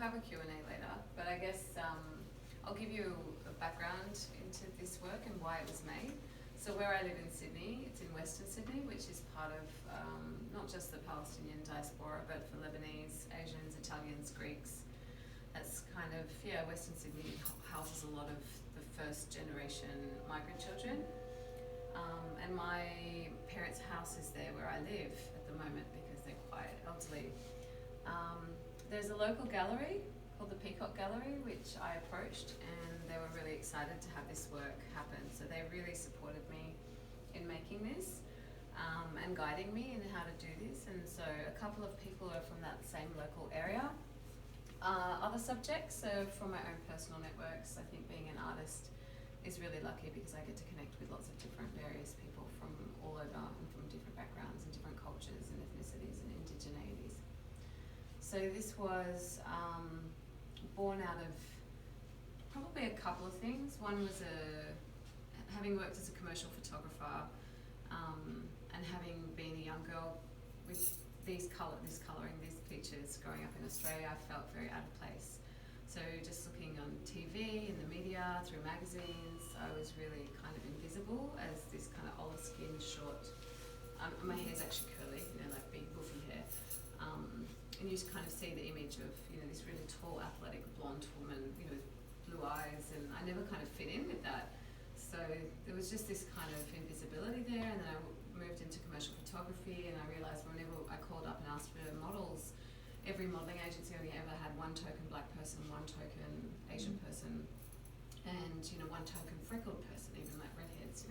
have a Q&A later, but I guess I'll give you a background into this work and why it was made. So where I live in Sydney, it's in Western Sydney, which is part of not just the Palestinian diaspora, but for Lebanese, Asians, Italians, Greeks. That's kind of, Western Sydney houses a lot of the first generation migrant children. And my parents' house is there where I live at the moment because they're quite elderly. There's a local gallery called the Peacock Gallery, which I approached, and they were really excited to have this work happen. So they really supported me in making this and guiding me in how to do this. And so a couple of people are from that same local area. Other subjects, so from my own personal networks, I think being an artist is really lucky because I get to connect with lots of different various people from all over and from different backgrounds and different cultures and ethnicities and indigeneities. So this was born out of probably a couple of things. One was having worked as a commercial photographer and having been a young girl with this colouring, these features growing up in Australia, I felt very out of place. So just looking on TV, in the media, through magazines, I was really kind of invisible as this kind of olive-skinned, short, my hair's actually curly, like big, woofy hair. And you just kind of see the image of, this really tall, athletic, blonde woman, with blue eyes, and I never kind of fit in with that. So there was just this kind of invisibility there, and then I moved into commercial photography, and I realised whenever I called up and asked for models, every modelling agency only ever had one token black person, one token Asian person, and one token freckled person, even like redheads.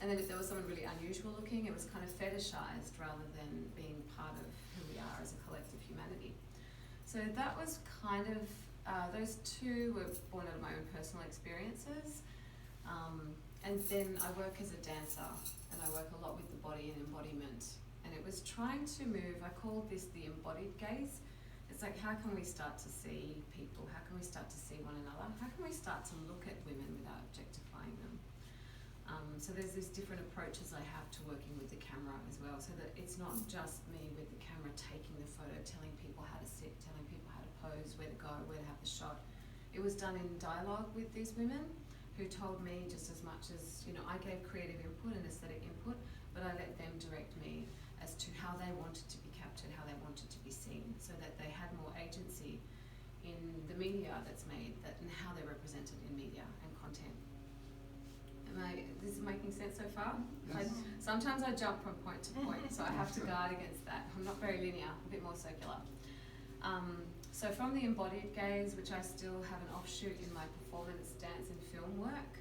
And then if there was someone really unusual looking, it was kind of fetishized rather than being part of who we are as a collective humanity. So that was kind of, those two were born out of my own personal experiences. And then I work as a dancer, and I work a lot with the body and embodiment. And it was trying to move, I called this the embodied gaze. It's like, how can we start to see people? How can we start to see one another? How can we start to look at women without objectifying them? So there's these different approaches I have to working with the camera as well, so that it's not just me with the camera taking the photo, telling people how to sit, telling people how to pose, where to go, where to have the shot. It was done in dialogue with these women who told me just as much as, I gave creative input and aesthetic input, but I let them direct me as to how they wanted to be captured, how they wanted to be seen, so that they had more agency in the media that's made, and how they're represented in media and content. This is making sense so far? Yes. Sometimes I jump from point to point, so I have to guard against that. I'm not very linear, a bit more circular. So from the embodied gaze, which I still have an offshoot in my performance, dance and film work,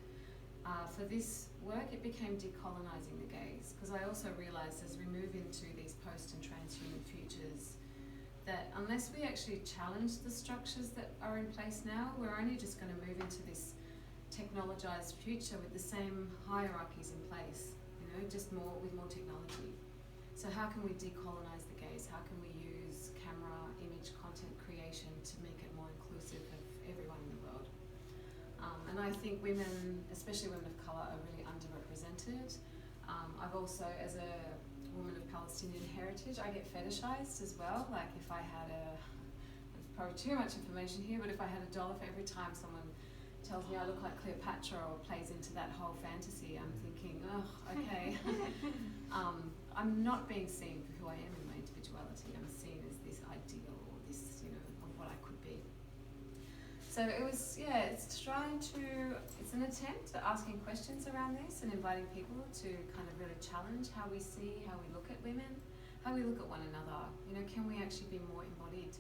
for this work it became De-Colonising the Gaze, because I also realised as we move into these post and transhuman futures that unless we actually challenge the structures that are in place now, we're only just going to move into this technologised future with the same hierarchies in place, just with more technology. So how can we decolonise the gaze? How can we use camera, image, content creation to make it more inclusive of everyone in the world? And I think women, especially women of colour, are really underrepresented. I've also, as a woman of Palestinian heritage, I get fetishised as well. Like if I had there's probably too much information here, but if I had $1 for every time someone tells me I look like Cleopatra or plays into that whole fantasy, I'm thinking, oh, okay. I'm not being seen for who I am in my individuality. I'm seen as this ideal or this, of what I could be. So it was, it's an attempt at asking questions around this and inviting people to kind of really challenge how we see, how we look at women, how we look at one another. Can we actually be more embodied,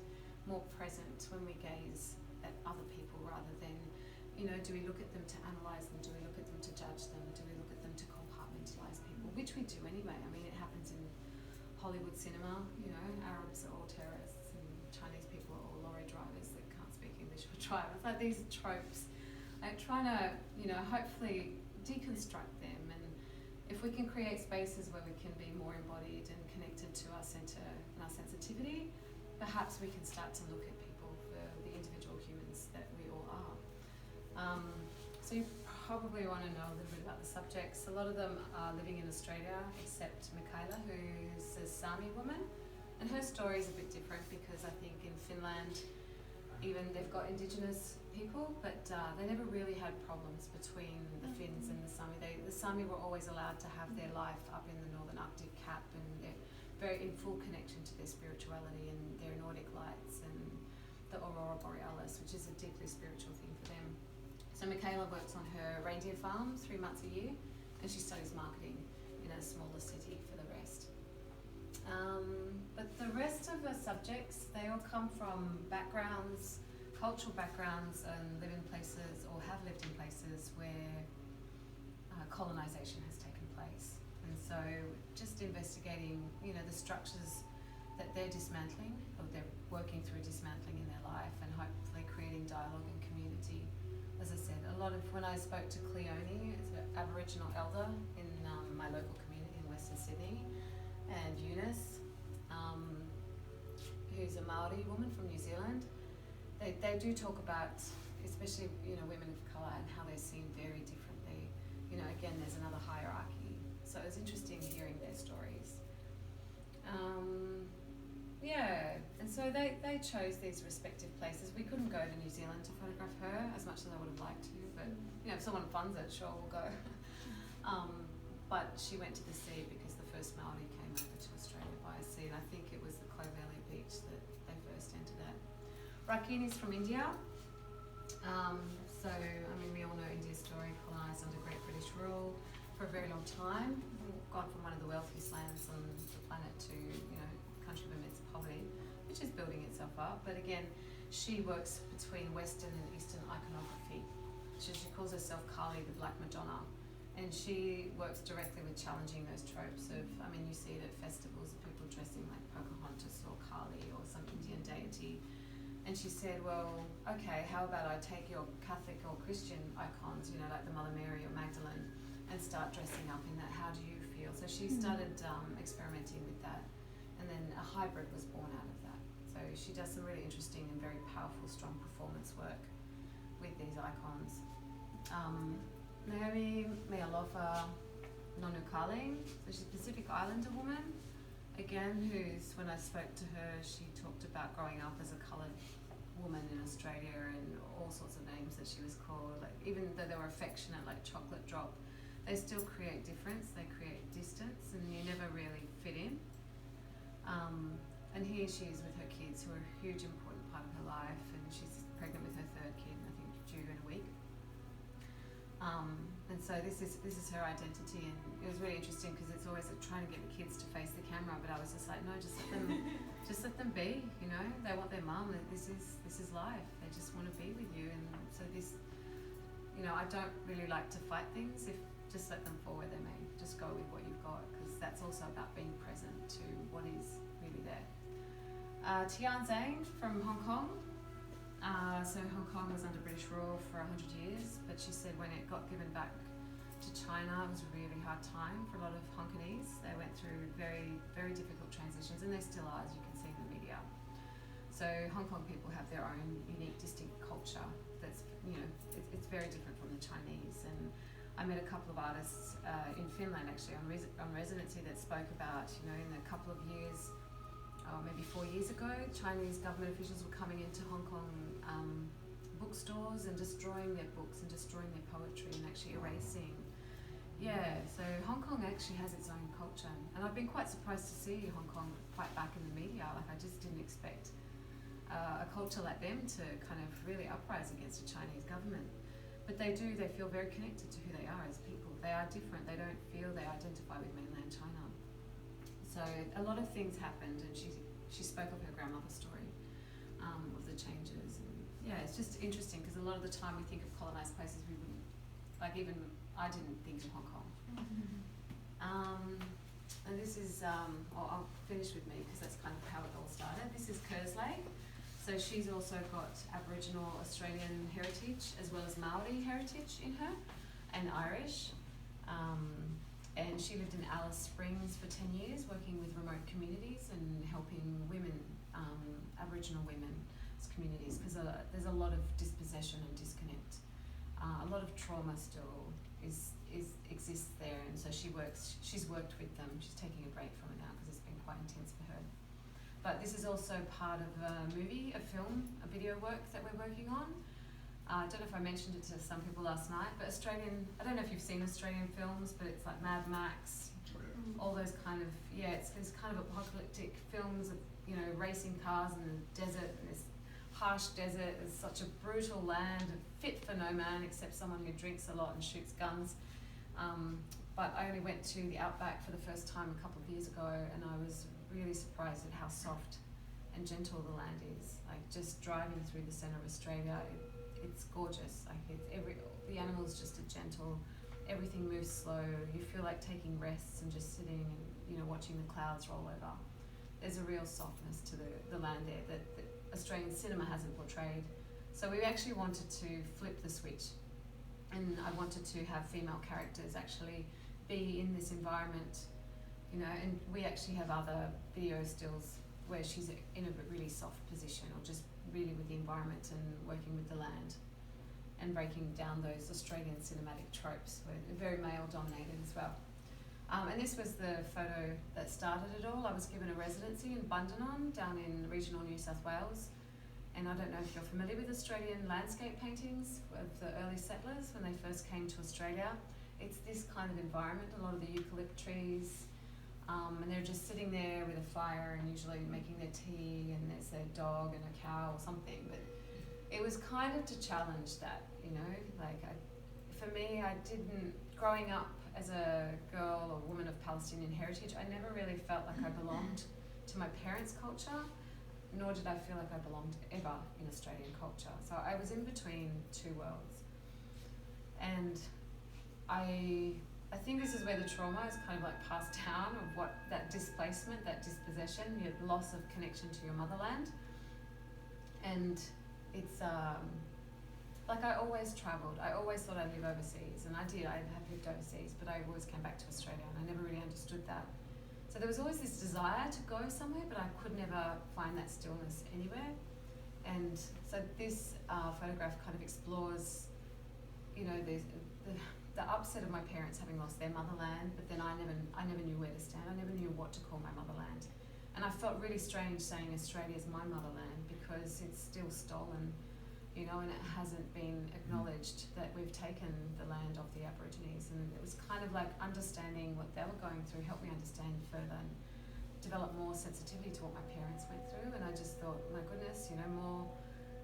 more present when we gaze at other people rather than, do we look at them to analyse them? Do we look at them to judge them? Do we look at them to compartmentalise people? Which we do anyway. I mean, it happens in Hollywood cinema, Arabs are all terrorists and Chinese people are all lorry drivers that can't speak English or drive. It's like these tropes. I'm trying to, hopefully deconstruct them, and if we can create spaces where we can be more embodied and connected to our centre and our sensitivity, perhaps we can start to look at people for the individual humans that we all are. So you probably want to know a little bit about the subjects. A lot of them are living in Australia, except Michaela, who's a Sami woman, And her story is a bit different because I think in Finland, even they've got indigenous people, but they never really had problems between the Finns and the Sami. The Sami were always allowed to have their life up in the northern Arctic cap, and they're very in full connection to their spirituality and their Nordic lights and the Aurora Borealis, which is a deeply spiritual thing for them. So Michaela works on her reindeer farm 3 months a year, and she studies marketing in a smaller city for the rest. But the rest of the subjects, they all come from backgrounds, cultural backgrounds, and live in places or have lived in places where colonisation has taken place. And so just investigating, you know, the structures that they're dismantling, or they're working through dismantling in their life, and hopefully creating dialogue and community. As I said, when I spoke to Cleone, it's an Aboriginal elder in my local community in Western Sydney, and Eunice, who's a Maori woman from New Zealand, they do talk about, especially, you know, women of colour and how they're seen very differently. You know, again, there's another hierarchy. So it was interesting hearing their stories. And so they chose these respective places. We couldn't go to New Zealand to photograph her as much as I would have liked to, but you know, if someone funds it, sure, we'll go. But she went to the sea because the first Maori came over to Australia by sea, and I think it was the Clovelly beach that they first entered at. Rakini's from India. So, I mean, we all know India's story, colonised under Great British rule for a very long time. Gone from one of the wealthiest lands on the planet to, you know, a country of immense poverty, which is building itself up. But again, she works between Western and Eastern iconography. She calls herself Kali, the Black Madonna. And she works directly with challenging those tropes of, I mean, you see it at festivals of people dressing like Pocahontas or Kali or some Indian deity. And she said, well, okay, how about I take your Catholic or Christian icons, you know, like the Mother Mary or Magdalene, and start dressing up in that. How do you feel? So she started experimenting with that. And then a hybrid was born out of that. So she does some really interesting and very powerful, strong performance work with these icons. Naomi Mealofa Nonukale, so she's a Pacific Islander woman, again, who's, when I spoke to her, she talked about growing up as a coloured woman in Australia and all sorts of names that she was called, like, even though they were affectionate, like Chocolate Drop, they still create difference, they create distance, and you never really fit in. And here she is with her kids, who are a huge important part of her life, and she's pregnant with her third kid, I think due in a week. And so this is her identity, and it was really interesting because it's always like trying to get the kids to face the camera, but I was just like, no, just let them be, you know. They want their mum. This is life. They just want to be with you, and so this, you know, I don't really like to fight things. If just let them fall where they may. Just go with what you've got, because that's also about being present to what is really there. Tian Zhang from Hong Kong. So Hong Kong was under British rule for 100 years, but she said when it got given back to China, it was a really hard time for a lot of Hong Kongese. They went through very, very difficult transitions, and they still are, as you can see in the media. So Hong Kong people have their own unique, distinct culture that's, you know, it's very different from the Chinese. And I met a couple of artists in Finland, actually, on residency that spoke about, you know, in a couple of years, maybe 4 years ago, Chinese government officials were coming into Hong Kong bookstores and destroying their books and destroying their poetry and actually erasing. Yeah, so Hong Kong actually has its own culture, and I've been quite surprised to see Hong Kong fight back in the media. Like, I just didn't expect a culture like them to kind of really uprise against the Chinese government. But they feel very connected to who they are as people. They are different, they don't feel they identify with mainland China. So a lot of things happened, and she spoke of her grandmother's story, of the changes. And yeah, it's just interesting because a lot of the time we think of colonised places, we wouldn't, like, even I didn't think of Hong Kong. And this is, I'll finish with me because that's kind of how it all started. This is Kersley. So she's also got Aboriginal Australian heritage as well as Maori heritage in her, and Irish. And she lived in Alice Springs for 10 years, working with remote communities and helping women, Aboriginal women's communities, because there's a lot of dispossession and disconnect. A lot of trauma still exists there, and so she's worked with them. She's taking a break from it now because it's been quite intense for her. but this is also part of a movie, a film, a video work that we're working on. I don't know if I mentioned it to some people last night, but I don't know if you've seen Australian films, but it's like Mad Max, all those kind of, it's kind of apocalyptic films of, racing cars in the desert, and this harsh desert is such a brutal land, fit for no man except someone who drinks a lot and shoots guns. But I only went to the outback for the first time a couple of years ago, and I was really surprised at how soft and gentle the land is. Like, just driving through the centre of Australia, it's gorgeous. Like, the animals just are gentle, everything moves slow, you feel like taking rests and just sitting and watching the clouds roll over. There's a real softness to the land there that Australian cinema hasn't portrayed. So we actually wanted to flip the switch, and I wanted to have female characters actually be in this environment, and we actually have other video stills where she's in a really soft position, or just really with the environment and working with the land and breaking down those Australian cinematic tropes. We're very male dominated as well. And this was the photo that started it all. I was given a residency in Bundanon down in regional New South Wales. And I don't know if you're familiar with Australian landscape paintings of the early settlers when they first came to Australia. It's this kind of environment, a lot of the eucalypt trees, and they're just sitting there with a fire and usually making their tea, and there's their dog and a cow or something. But it was kind of to challenge that, for me, growing up as a girl or woman of Palestinian heritage, I never really felt like I belonged to my parents' culture, nor did I feel like I belonged ever in Australian culture. So I was in between two worlds. And I think this is where the trauma is kind of like passed down, of what that displacement, that dispossession, your loss of connection to your motherland. And it's like, I always travelled. I always thought I'd live overseas, and I did. I have lived overseas, but I always came back to Australia, and I never really understood that. So there was always this desire to go somewhere, but I could never find that stillness anywhere. And so this photograph kind of explores, the upset of my parents having lost their motherland, but then I never knew where to stand. I never knew what to call my motherland. And I felt really strange saying Australia is my motherland, because it's still stolen, and it hasn't been acknowledged that we've taken the land of the Aborigines. And it was kind of like understanding what they were going through helped me understand further and develop more sensitivity to what my parents went through. And I just thought, my goodness, more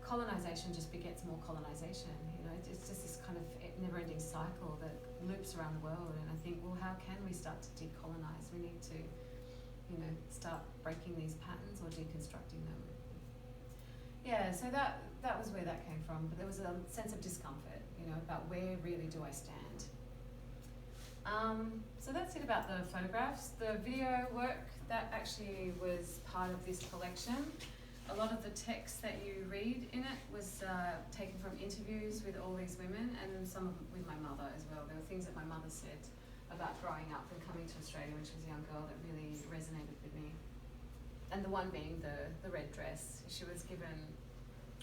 colonisation just begets more colonisation. It's just this kind of never-ending cycle that loops around the world. And I think, well, how can we start to decolonise? We need to, start breaking these patterns or deconstructing them. Yeah, so that was where that came from. But there was a sense of discomfort, about where really do I stand. So that's it about the photographs. The video work, that actually was part of this collection. A lot of the text that you read in it was taken from interviews with all these women, and some of them with my mother as well. There were things that my mother said about growing up and coming to Australia when she was a young girl that really resonated with me. And the one being the red dress. She was given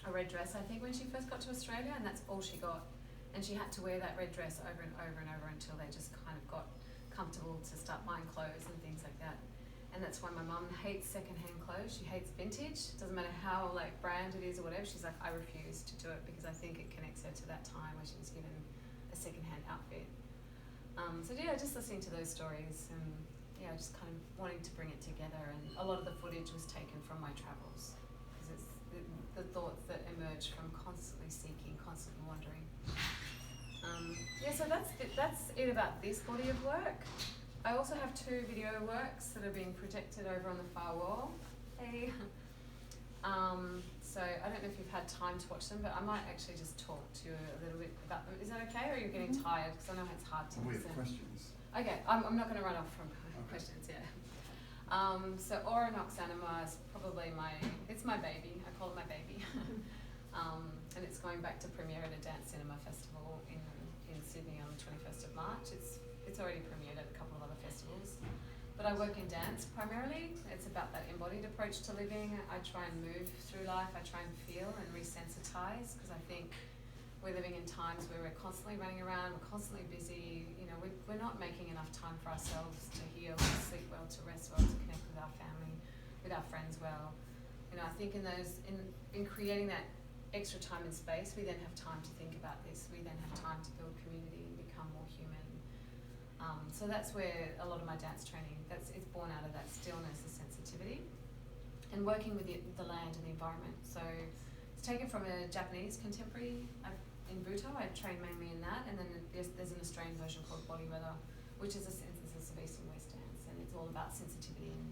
a red dress, I think, when she first got to Australia, and that's all she got. And she had to wear that red dress over and over and over until they just kind of got comfortable to start buying clothes and things like that. And that's why my mum hates secondhand clothes. She hates vintage. Doesn't matter how brand it is or whatever. She's like, I refuse to do it because I think it connects her to that time where she was given a secondhand outfit. Just listening to those stories and just kind of wanting to bring it together. And a lot of the footage was taken from my travels, because it's the thoughts that emerge from constantly seeking, constantly wandering. So that's it about this body of work. I also have 2 video works that are being projected over on the far wall. Hey. So I don't know if you've had time to watch them, but I might actually just talk to you a little bit about them. Is that okay, or are you getting tired? Because I know it's hard to We listen. have questions. Okay, I'm not going to run off from questions, yeah. So Aura Nox Anima is probably it's my baby. I call it my baby. And it's going back to premiere at a dance cinema festival in Sydney on the 21st of March. It's already premiered at a couple of other festivals. But I work in dance primarily. It's about that embodied approach to living. I try and move through life. I try and feel and resensitize, because I think we're living in times where we're constantly running around, we're constantly busy. We're not making enough time for ourselves to heal, to sleep well, to rest well, to connect with our family. with our friends well. You know, I think in creating that extra time and space, we then have time to think about this. We then have time to build community and become more human. So that's where a lot of my dance training, it's born out of that stillness, the sensitivity, and working with the land and the environment. So it's taken from a Japanese contemporary in Buto. I train mainly in that, and then there's an Australian version called Body Weather, which is a synthesis of East and West dance, and it's all about sensitivity and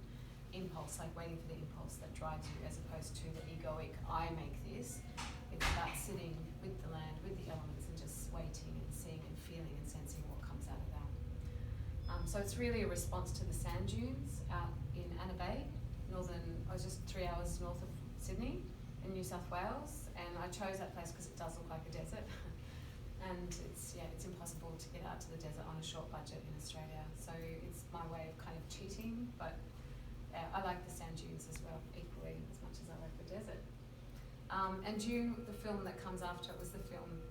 impulse, like waiting for the impulse that drives you, as opposed to the egoic, I make this. It's about sitting with the land, with the elements, and just waiting and seeing and feeling and sensing what comes out of that. So it's really a response to the sand dunes out in Anna Bay, I was just 3 hours north of Sydney in New South Wales, and I chose that place because it does look like a desert. And it's impossible to get out to the desert on a short budget in Australia. So it's my way of kind of cheating, but I like the sand dunes as well, equally as much as I like the desert. And Dune, the film that comes after it, was the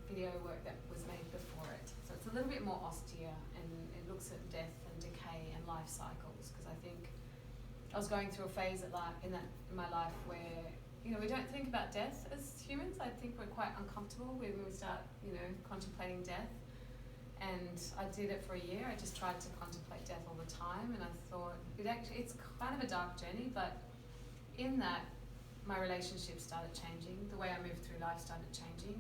video work that was made before it. So it's a little bit more austere, and it looks at death and decay and life cycles, because I think I was going through a phase in my life where, you know, we don't think about death as humans. I think we're quite uncomfortable when we start, you know, contemplating death. And I did it for a year. I just tried to contemplate death all the time, and I thought it's kind of a dark journey, but in that, my relationships started changing. The way I moved through life started changing.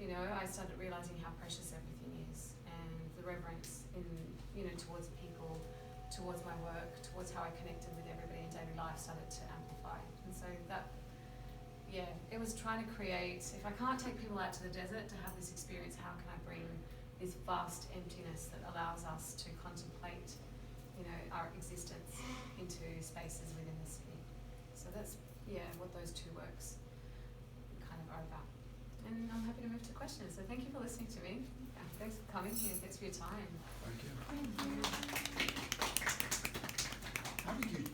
You know, I started realizing how precious everything is, and the reverence towards people, towards my work, towards how I connected with everybody in daily life started to amplify. And so it was trying to create, if I can't take people out to the desert to have this experience, how can I bring this vast emptiness that allows us to contemplate, you know, our existence into spaces within the city. So that's, what those two works kind of are about. And I'm happy to move to questions. So thank you for listening to me. Thanks for coming here. Thanks for your time. Thank you.